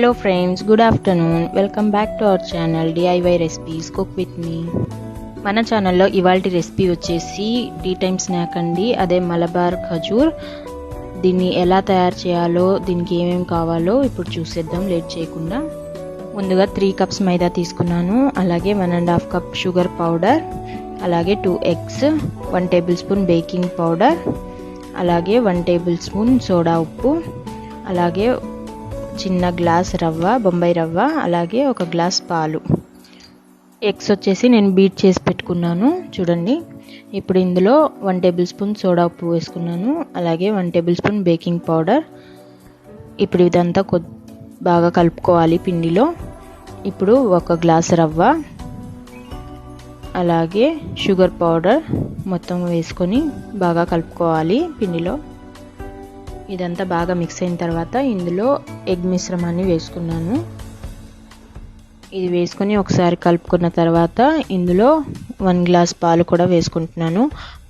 Hello friends, good afternoon. Welcome back to our channel DIY Recipes Cook with me. మన ఛానల్లో ఇవాల్టి recipe వచ్చేసి tea time snack అండి. అదే మలబార్ ఖజూర్. దీన్ని ఎలా తయారు చేయాలో, దీనికి ఏమేమి కావాలో ఇప్పుడు చూసేద్దాం లేట్ చేయకుండా. ముందుగా 3 కప్స్ మైదా తీసుకున్నాను. అలాగే 1.5 కప్ షుగర్ పౌడర్, అలాగే 2 eggs, 1 table spoon baking powder, అలాగే 1 టేబుల్ స్పూన్ సోడా ఉప్పు, అలాగే చిన్న గ్లాస్ రవ్వ, బొంబాయి రవ్వ, అలాగే 1 గ్లాస్ పాలు. ఎగ్స్ వచ్చేసి నేను బీట్ చేసి పెట్టుకున్నాను చూడండి. ఇప్పుడు ఇందులో 1 టేబుల్ స్పూన్ సోడా ఉప్పు వేసుకున్నాను, అలాగే 1 టేబుల్ స్పూన్ బేకింగ్ పౌడర్. ఇప్పుడు ఇదంతా బాగా కలుపుకోవాలి పిండిలో. ఇప్పుడు 1 గ్లాస్ రవ్వ, అలాగే షుగర్ పౌడర్ మొత్తం వేసుకొని బాగా కలుపుకోవాలి పిండిలో. ఇదంతా బాగా మిక్స్ అయిన తర్వాత ఇందులో ఎగ్ మిశ్రమాన్ని వేసుకున్నాను. ఇది వేసుకొని ఒకసారి కలుపుకున్న తర్వాత ఇందులో 1 గ్లాస్ పాలు కూడా వేసుకుంటున్నాను.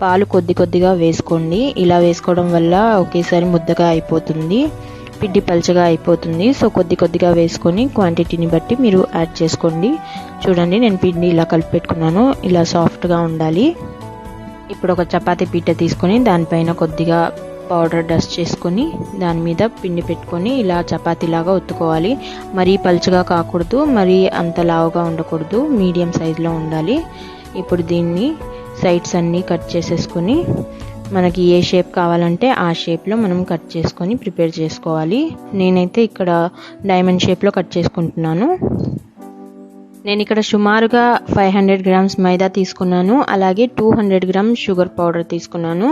పాలు కొద్దిగా వేసుకోండి. ఇలా వేసుకోవడం వల్ల ఒకేసారి ముద్దగా అయిపోతుంది, పిండి పల్చగా అయిపోతుంది. సో కొద్దిగా వేసుకొని క్వాంటిటీని బట్టి మీరు యాడ్ చేసుకోండి. చూడండి, నేను పిండి ఇలా కలిపి పెట్టుకున్నాను. ఇలా సాఫ్ట్గా ఉండాలి. ఇప్పుడు ఒక చపాతీ పీట తీసుకొని దానిపైన కొద్దిగా పౌడర్ డస్ట్ చేసుకొని దాని మీద పిండి పెట్టుకొని ఇలా చపాతీలాగా ఒత్తుకోవాలి. మరీ పలుచగా కాకూడదు, మరీ అంత లావుగా ఉండకూడదు, మీడియం సైజులో ఉండాలి. ఇప్పుడు దీన్ని సైడ్స్ అన్నీ కట్ చేసేసుకొని మనకి ఏ షేప్ కావాలంటే ఆ షేప్లో మనం కట్ చేసుకొని ప్రిపేర్ చేసుకోవాలి. నేనైతే ఇక్కడ డైమండ్ షేప్లో కట్ చేసుకుంటున్నాను. నేను ఇక్కడ సుమారుగా 500 గ్రామ్స్ మైదా తీసుకున్నాను, అలాగే 200 గ్రామ్స్ షుగర్ పౌడర్ తీసుకున్నాను.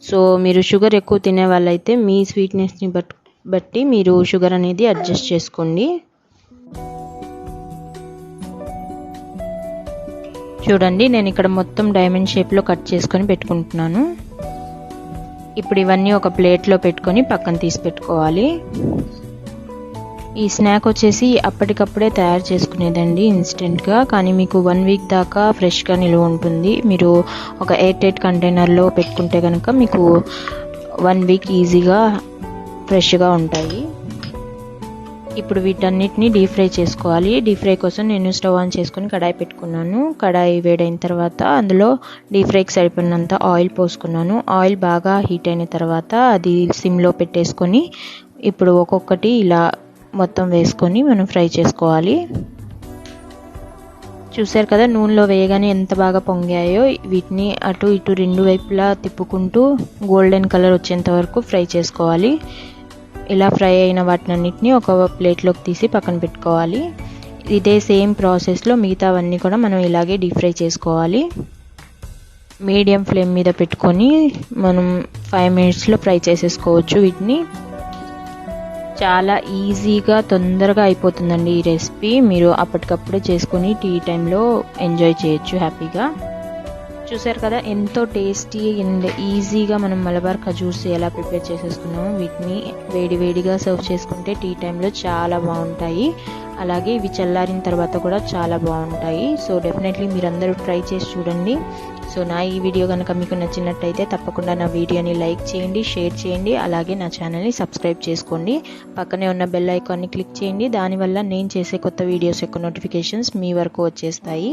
సో మీరు షుగర్ ఎక్కువ తినే వాళ్ళైతే మీ స్వీట్నెస్ని బట్టి మీరు షుగర్ అనేది అడ్జస్ట్ చేసుకోండి. చూడండి, నేను ఇక్కడ మొత్తం డైమండ్ షేప్లో కట్ చేసుకొని పెట్టుకుంటున్నాను. ఇప్పుడు ఇవన్నీ ఒక ప్లేట్లో పెట్టుకొని పక్కన తీసి పెట్టుకోవాలి. ఈ స్నాక్ వచ్చేసి అప్పటికప్పుడే తయారు చేసుకునేదండి, ఇన్స్టెంట్గా. కానీ మీకు 1 వీక్ దాకా ఫ్రెష్గా నిల్వ ఉంటుంది. మీరు ఒక ఎయిర్ టైట్ కంటైనర్లో పెట్టుకుంటే కనుక మీకు 1 వీక్ ఈజీగా ఫ్రెష్గా ఉంటాయి. ఇప్పుడు వీటన్నిటిని డీప్ ఫ్రై చేసుకోవాలి. డీప్ ఫ్రై కోసం నేను స్టవ్ ఆన్ చేసుకొని కడాయి పెట్టుకున్నాను. కడాయి వేడైన తర్వాత అందులో డీప్ ఫ్రైకి సరిపడినంత ఆయిల్ పోసుకున్నాను. ఆయిల్ బాగా హీట్ అయిన తర్వాత అది సిమ్లో పెట్టేసుకొని ఇప్పుడు ఒక్కొక్కటి ఇలా మొత్తం వేసుకొని మనం ఫ్రై చేసుకోవాలి. చూసారు కదా, నూనెలో వేయగానే ఎంత బాగా పొంగాయో. వీటిని అటు ఇటు 2 వైపులా తిప్పుకుంటూ గోల్డెన్ కలర్ వచ్చేంత వరకు ఫ్రై చేసుకోవాలి. ఇలా ఫ్రై అయిన వాటినన్నిటిని ఒక ప్లేట్లోకి తీసి పక్కన పెట్టుకోవాలి. ఇదే సేమ్ ప్రాసెస్లో మిగతావన్నీ కూడా మనం ఇలాగే డీప్ ఫ్రై చేసుకోవాలి. మీడియం ఫ్లేమ్ మీద పెట్టుకొని మనం 5 మినిట్స్లో ఫ్రై చేసేసుకోవచ్చు. వీటిని చాలా ఈజీగా తొందరగా అయిపోతుందండి ఈ రెసిపీ. మీరు అప్పటికప్పుడే చేసుకొని టీ టైంలో ఎంజాయ్ చేయొచ్చు హ్యాపీగా. చూసారు కదా, ఎంతో టేస్టీ అండ్ ఈజీగా మనం మలబార్ ఖజూర్స్ ఎలా ప్రిపేర్ చేసేసుకున్నామో. వీటిని వేడిగా సర్వ్ చేసుకుంటే టీ టైంలో చాలా బాగుంటాయి. అలాగే ఇవి చల్లారిన తర్వాత కూడా చాలా బాగుంటాయి. సో డెఫినెట్లీ మీరందరూ ట్రై చేసి చూడండి. సో నా ఈ వీడియో కనుక మీకు నచ్చినట్టయితే తప్పకుండా నా వీడియోని లైక్ చేయండి, షేర్ చేయండి, అలాగే నా ఛానల్ని సబ్స్క్రైబ్ చేసుకోండి. పక్కనే ఉన్న బెల్ ఐకాన్ని క్లిక్ చేయండి. దానివల్ల నేను చేసే కొత్త వీడియోస్ యొక్క నోటిఫికేషన్స్ మీ వరకు వచ్చేస్తాయి.